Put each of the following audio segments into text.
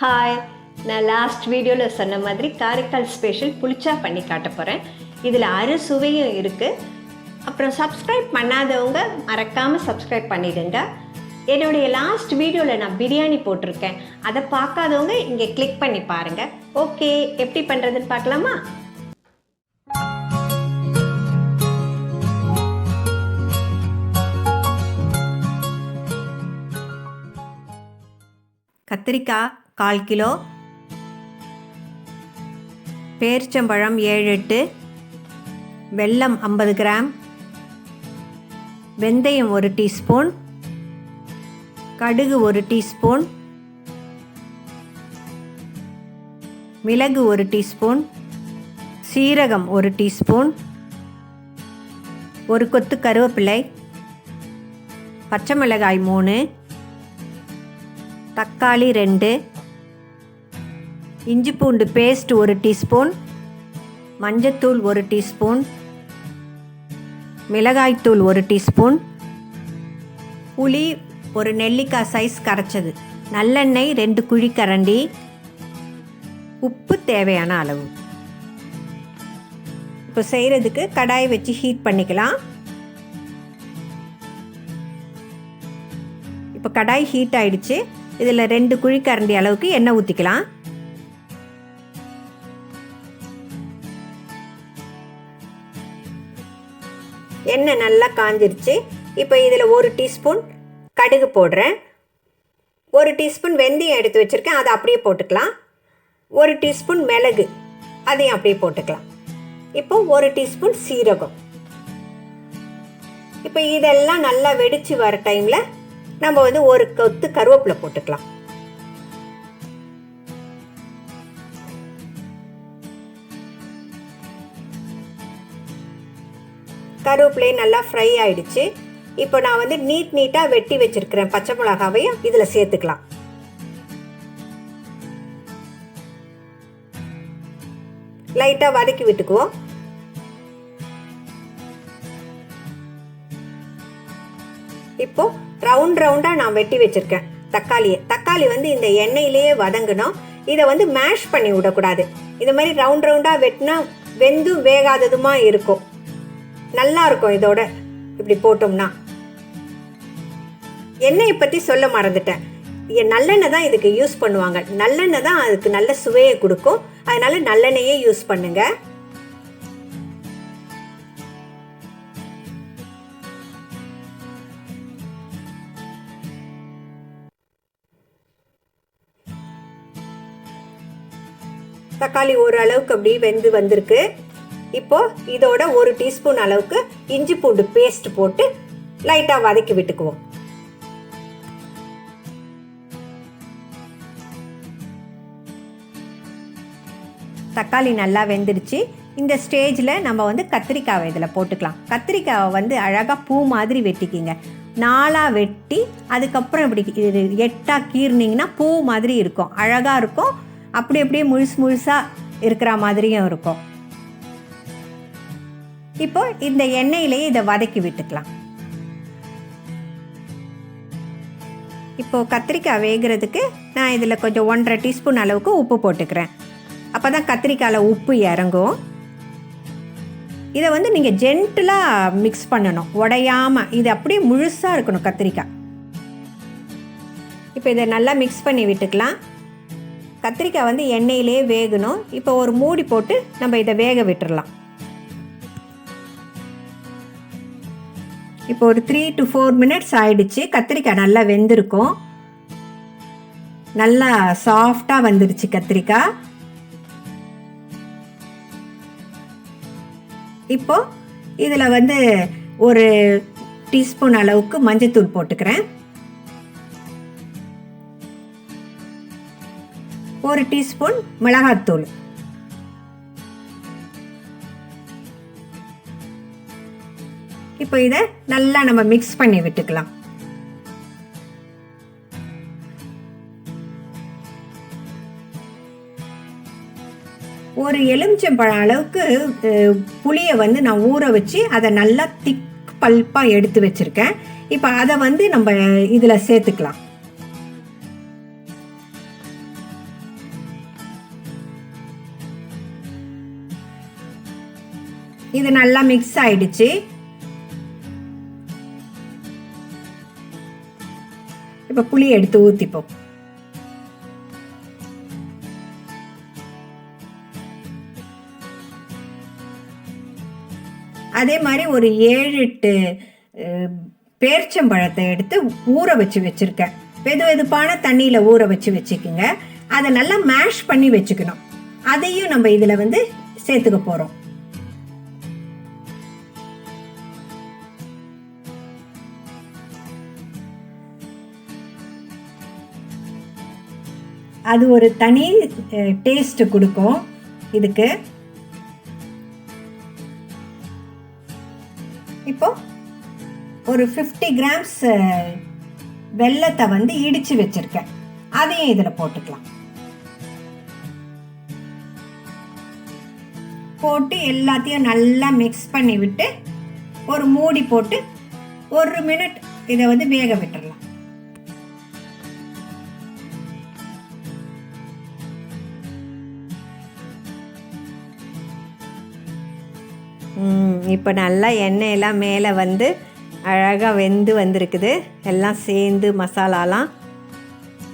Hi, நான் last வீடியோவில் சொன்ன மாதிரி காரைக்கால் ஸ்பெஷல் புளிச்சா பண்ணி காட்ட போகிறேன். இதில் அறுசுவையும் இருக்குது. அப்புறம் சப்ஸ்கிரைப் பண்ணாதவங்க மறக்காமல் சப்ஸ்கிரைப் பண்ணிடுங்க. என்னுடைய லாஸ்ட் வீடியோவில் நான் பிரியாணி போட்டிருக்கேன், அதை பார்க்காதவங்க இங்கே கிளிக் பண்ணி பாருங்கள். ஓகே, எப்படி பண்ணுறதுன்னு பார்க்கலாமா? கத்திரிக்காய் 1/4 கிலோ, பேரிச்சம்பழம் 7-8, வெல்லம் 50 கிராம், வெந்தயம் 1 டீஸ்பூன், கடுகு 1 டீஸ்பூன், மிளகு 1 டீஸ்பூன், சீரகம் 1 டீஸ்பூன், ஒரு கொத்து கருவேப்பிலை, பச்சை மிளகாய் 3, தக்காளி 2, இஞ்சி பூண்டு பேஸ்ட் 1 டீஸ்பூன், மஞ்சத்தூள் 1 டீஸ்பூன், மிளகாய்த்தூள் 1 டீஸ்பூன், புளி ஒரு நெல்லிக்காய் சைஸ் கரைச்சது, நல்லெண்ணெய் 2 குழிக்கரண்டி, உப்பு தேவையான அளவு. இப்போ செய்கிறதுக்கு கடாய் வச்சு ஹீட் பண்ணிக்கலாம். இப்போ கடாய் ஹீட் ஆயிடுச்சு. இதில் 2 குழிக்கரண்டி அளவுக்கு எண்ணெய் ஊற்றிக்கலாம். எண்ணெய் நல்லா காஞ்சிருச்சு. இப்போ இதில் 1 டீஸ்பூன் கடுகு போடுறேன். 1 டீஸ்பூன் வெந்தயம் எடுத்து வச்சுருக்கேன், அதை அப்படியே போட்டுக்கலாம். 1 டீஸ்பூன் மிளகு, அதையும் அப்படியே போட்டுக்கலாம். இப்போ 1 டீஸ்பூன் சீரகம். இப்போ இதெல்லாம் நல்லா வெடித்து வர டைமில் நம்ம வந்து 1 கொத்து கருவேப்பிலை போட்டுக்கலாம். கருவேப்பிலை நல்லா ஃப்ரை ஆயிடுச்சு. இப்போ நான் வந்து நீட்டாக வெட்டி வச்சிருக்கிறேன் பச்சை மிளகாவையும் இதில் சேர்த்துக்கலாம். லைட்டாக வதக்கி விட்டுக்குவோம். இப்போ ரவுண்டாக நான் வெட்டி வச்சிருக்கேன் தக்காளி வந்து இந்த எண்ணெயிலேயே வதங்கணும். இதை வந்து மேஷ் பண்ணி விடக்கூடாது. இந்த மாதிரி ரவுண்டாக வெட்டினா வெந்தும் வேகாததுமா இருக்கும், நல்லா இருக்கும். இதோட இப்படி போட்டோம்னா எண்ணெயை பற்றி சொல்ல மறந்துட்டேன். நல்லெண்ணெய் தான் இதுக்கு யூஸ் பண்ணுவாங்க. நல்லெண்ணெய் தான் அதுக்கு நல்ல சுவையை கொடுக்கும். அதனால நல்லெண்ணெயே யூஸ் பண்ணுங்க. தக்காளி ஓரளவுக்கு அப்படி வெந்து வந்திருக்கு. இப்போ இதோட 1 டீஸ்பூன் அளவுக்கு இஞ்சி பூண்டு பேஸ்ட் போட்டு லைட்டாக வதக்கி விட்டுக்குவோம். தக்காளி நல்லா வெந்துடுச்சு. இந்த ஸ்டேஜில் நம்ம வந்து கத்திரிக்காவை இதில் போட்டுக்கலாம். கத்திரிக்காவை வந்து அழகாக பூ மாதிரி வெட்டிக்கிங்க. 4ஆக வெட்டி அதுக்கப்புறம் இப்படி 8ஆக கீர்னிங்கன்னா பூ மாதிரி இருக்கும், அழகாக இருக்கும். அப்படியே முழுசாக இருக்கிற மாதிரியும் இருக்கும். இப்போ இந்த எண்ணெயிலேயே இதை வதக்கி விட்டுக்கலாம். இப்போ கத்திரிக்காய் வேகிறதுக்கு நான் இதில் கொஞ்சம் 1.5 டீஸ்பூன் அளவுக்கு உப்பு போட்டுக்கிறேன். அப்போ தான் கத்திரிக்காயில் உப்பு இறங்கும். இதை வந்து நீங்கள் ஜென்டிலாக மிக்ஸ் பண்ணணும், உடையாமல். இது அப்படியே முழுசாக இருக்கணும் கத்திரிக்காய். இப்போ இதை நல்லா மிக்ஸ் பண்ணி விட்டுக்கலாம். கத்திரிக்காய் வந்து எண்ணெயிலே வேகணும். இப்போ ஒரு மூடி போட்டு நம்ம இதை வேக விட்டுடலாம். இப்போ ஒரு 3 to 4 மினிட்ஸ் ஆயிடுச்சு. கத்திரிக்காய் நல்லா வெந்திருக்கும், நல்லா சாஃப்டாக வந்துருச்சு கத்திரிக்காய். இப்போ இதில் வந்து 1 டீஸ்பூன் அளவுக்கு மஞ்சத்தூள் போட்டுக்கிறேன். 1 டீஸ்பூன் மிளகாத்தூள், இப்போ இதை நல்லா நம்ம மிக்ஸ் பண்ணி விட்டுக்கலாம். ஒரு எலுமிச்சம்பழம் அளவுக்கு புளியை வந்து நான் ஊற வச்சு அதை நல்லா திக் பல்பாக எடுத்து வச்சுருக்கேன். இப்போ அதை வந்து நம்ம இதில் சேர்த்துக்கலாம். இது நல்லா மிக்ஸ் ஆயிடுச்சு. இப்போ புளி எடுத்து ஊற்றிப்போம். அதே மாதிரி ஒரு 7-8 பேர்ச்சம்பழத்தை எடுத்து ஊற வச்சிருக்கேன். வெது வெதுப்பான தண்ணியில் ஊற வச்சுக்குங்க. அதை நல்லா மேஷ் பண்ணி வச்சுக்கணும். அதையும் நம்ம இதில் சேர்த்துக்க போகிறோம். அது ஒரு தனி டேஸ்ட் கொடுக்கும் இதுக்கு. இப்போ ஒரு 50 கிராம்ஸ் வெல்லத்தை இடிச்சு வச்சிருக்கேன். அதையும் இதில் போட்டுக்கலாம். போட்டு எல்லாத்தையும் நல்லா மிக்ஸ் பண்ணி விட்டு ஒரு மூடி போட்டு 1 மினிட் இதை வேக விட்டுடலாம். இப்போ நல்லா எண்ணெயெல்லாம் மேலே அழகாக வெந்து வந்திருக்குது. எல்லாம் சேர்ந்து மசாலாலாம்.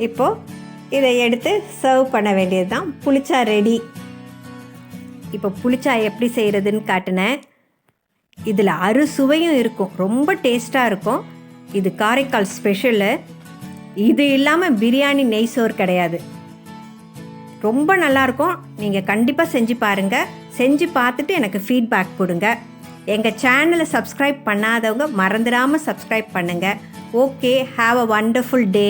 இப்போது இதை எடுத்து சர்வ் பண்ண வேண்டியது தான். புளிச்சா ரெடி. இப்போ புளிச்சா எப்படி செய்கிறதுன்னு காட்டினேன். இதில் அறுசுவையும் இருக்கும், ரொம்ப டேஸ்ட்டாக இருக்கும். இது காரைக்கால் ஸ்பெஷலு. இது இல்லாமல் பிரியாணி நெய் சோறு கிடையாது. ரொம்ப நல்லாயிருக்கும். நீங்கள் கண்டிப்பாக செஞ்சு பாருங்கள். செஞ்சு பார்த்துட்டு எனக்கு ஃபீட்பேக் கொடுங்க. எங்கள் சேனலை சப்ஸ்கிரைப் பண்ணாதவங்க மறந்துடாமல் சப்ஸ்கிரைப் பண்ணுங்கள். Okay, have a wonderful day.